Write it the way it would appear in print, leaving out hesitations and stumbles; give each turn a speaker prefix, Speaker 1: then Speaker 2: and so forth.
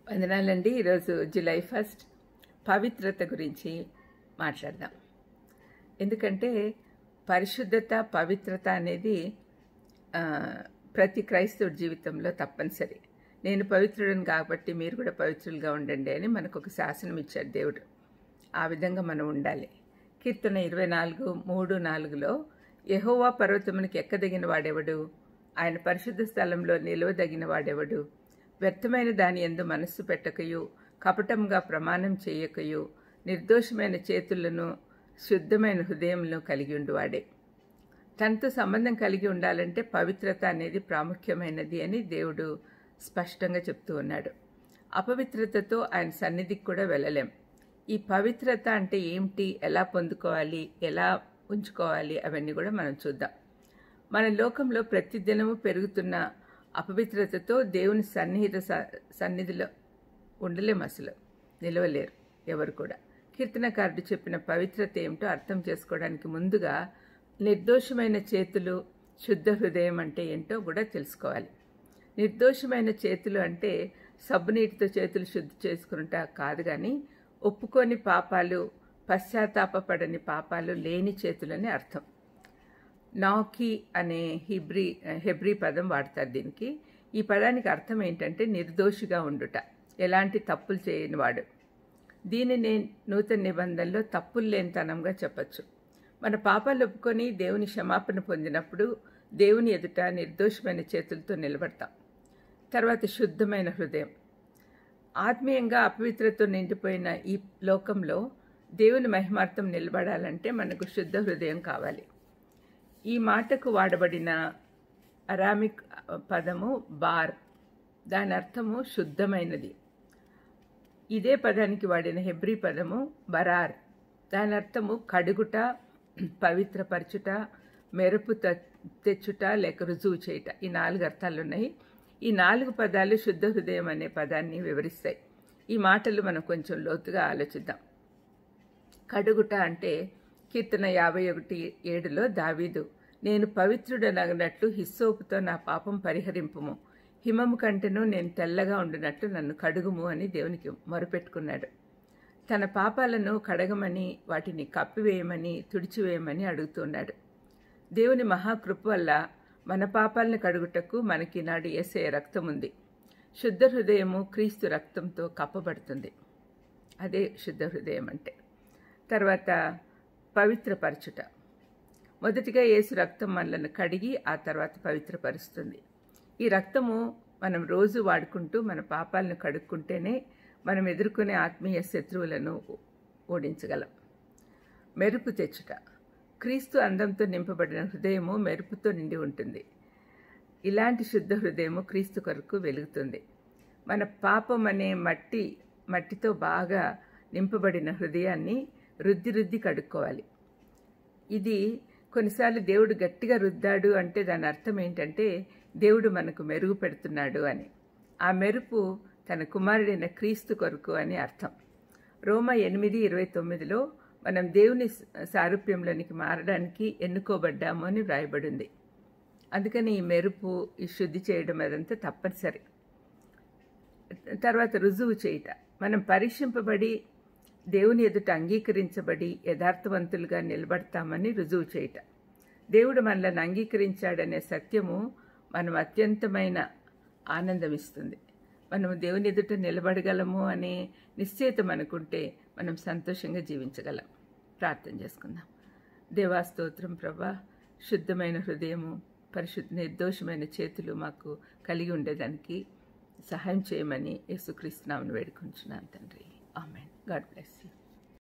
Speaker 1: వందనాలండి. ఈరోజు జూలై 1 పవిత్రత గురించి మాట్లాడదాం. ఎందుకంటే పరిశుద్ధత, పవిత్రత అనేది ప్రతి క్రైస్తవుడి జీవితంలో తప్పనిసరి. నేను పవిత్రుడని కాబట్టి మీరు కూడా పవిత్రులుగా ఉండండి అని మనకు ఒక శాసనం ఇచ్చాడు దేవుడు. ఆ విధంగా మనం ఉండాలి. కీర్తన 24:3-4లో యెహోవా పర్వతమునికి ఎక్కదగిన వాడెవడు? ఆయన పరిశుద్ధ స్థలంలో నిలవదగిన వాడెవడు? వ్యర్థమైన దాని యందు మనస్సు పెట్టకయు, కపటంగా ప్రమాణం చేయకయు, నిర్దోషమైన చేతులను శుద్ధమైన హృదయములను కలిగి ఉండువాడే. తనతో సంబంధం కలిగి ఉండాలంటే పవిత్రత అనేది ప్రాముఖ్యమైనది అని దేవుడు స్పష్టంగా చెప్తూ ఉన్నాడు. అపవిత్రతతో ఆయన సన్నిధికి కూడా వెళ్ళలేం. ఈ పవిత్రత అంటే ఏమిటి, ఎలా పొందుకోవాలి, ఎలా ఉంచుకోవాలి, అవన్నీ కూడా మనం చూద్దాం. మన లోకంలో ప్రతిదినము పెరుగుతున్న అపవిత్రతతో దేవుని సన్నిధిలో ఉండలేం, అసలు నిలవలేరు ఎవరు కూడా. కీర్తనకారుడు చెప్పిన పవిత్రత ఏమిటో అర్థం చేసుకోవడానికి ముందుగా నిర్దోషమైన చేతులు, శుద్ధ హృదయం అంటే ఏంటో కూడా తెలుసుకోవాలి. నిర్దోషమైన చేతులు అంటే సబ్బునీటితో చేతులు శుద్ధి చేసుకుంటా కాదు, కానీ ఒప్పుకొని పాపాలు, పశ్చాత్తాపపడని పాపాలు లేని చేతులని అర్థం. నాకి అనే హెబ్రీ పదం వాడతారు దీనికి. ఈ పదానికి అర్థం ఏంటంటే నిర్దోషిగా ఉండుట, ఎలాంటి తప్పులు చేయనివాడు. దీనిని నూతన నిబంధనలో తప్పులు లేనితనంగా చెప్పచ్చు. మన పాపాలు ఒప్పుకొని దేవుని క్షమాపణ పొందినప్పుడు దేవుని ఎదుట నిర్దోషమైన చేతులతో నిలబడతాం. తర్వాత శుద్ధమైన హృదయం. ఆత్మీయంగా అపవిత్రతో నిండిపోయిన ఈ లోకంలో దేవుని మహిమార్థం నిలబడాలంటే మనకు శుద్ధ హృదయం కావాలి. ఈ మాటకు వాడబడిన అరామిక్ పదము బార్, దాని అర్థము శుద్ధమైనది. ఇదే పదానికి వాడిన హెబ్రీ పదము బరార్, దాని అర్థము కడుగుట, పవిత్రపరచుట, మెరుపు తెచ్చుట లేక రుజువు చేయుట. ఈ 4 అర్థాలున్నాయి. ఈ 4 పదాలు శుద్ధ హృదయం అనే పదాన్ని వివరిస్తాయి. ఈ మాటలు మనం కొంచెం లోతుగా ఆలోచిద్దాం. కడుగుట అంటే కీర్తన 51:7లో దావీదు, నేను పవిత్రుడనగినట్లు హిస్సోపుతో నా పాపం పరిహరింపుము, హిమము కంటేనూ నేను తెల్లగా ఉండినట్లు నన్ను కడుగుము అని దేవునికి మొరపెట్టుకున్నాడు. తన పాపాలను కడగమని, వాటిని కప్పివేయమని, తుడిచివేయమని అడుగుతున్నాడు. దేవుని మహాకృప వల్ల మన పాపాలను కడుగుటకు మనకి నాడు యేసయ్య రక్తం ఉంది. శుద్ధ హృదయము క్రీస్తు రక్తంతో కప్పబడుతుంది. అదే శుద్ధ హృదయం అంటే. తర్వాత పవిత్రపరచుట. మొదటిగా యేసు రక్తం మనలను కడిగి ఆ తర్వాత పవిత్రపరుస్తుంది. ఈ రక్తము మనం రోజు వాడుకుంటూ మన పాపాలను కడుక్కుంటేనే మనం ఎదుర్కొనే ఆత్మీయ శత్రువులను ఓడించగలం. మెరుపు తెచ్చుట. క్రీస్తు అందంతో నింపబడిన హృదయము మెరుపుతో నిండి ఉంటుంది. ఇలాంటి శుద్ధ హృదయము క్రీస్తు కొరకు వెలుగుతుంది. మన పాపం అనే మట్టితో బాగా నింపబడిన హృదయాన్ని రుద్ది కడుక్కోవాలి. ఇది కొన్నిసార్లు దేవుడు గట్టిగా రుద్దాడు అంటే దాని అర్థం ఏంటంటే దేవుడు మనకు మెరుగు పెడుతున్నాడు అని. ఆ మెరుపు తన కుమారుడైన క్రీస్తు కొరకు అని అర్థం. రోమా 8:29లో మనం దేవుని సారూప్యంలోనికి మారడానికి ఎన్నుకోబడ్డాము అని వ్రాయబడింది. అందుకని ఈ మెరుపు, ఈ శుద్ధి చేయడం అదంతా తప్పనిసరి. తర్వాత రుజువు చేయుట. మనం పరీక్షింపబడి దేవుని ఎదుట అంగీకరించబడి యథార్థవంతులుగా నిలబడతామని రుజువు చేయుట. దేవుడు మనల్ని అంగీకరించాడనే సత్యము మనం అత్యంతమైన ఆనందం ఇస్తుంది. మనము దేవుని ఎదుట నిలబడగలము అనే నిశ్చయిత మనకుంటే మనం సంతోషంగా జీవించగలం. ప్రార్థన చేసుకుందాం. దేవా స్తోత్రం ప్రభా, శుద్ధమైన హృదయము, నిర్దోషమైన చేతులు మాకు కలిగి ఉండేదానికి సహాయం చేయమని యేసుక్రీస్తు నామమున వేడుకొంచున్నాను తండ్రి. ఆమేన్. God bless you.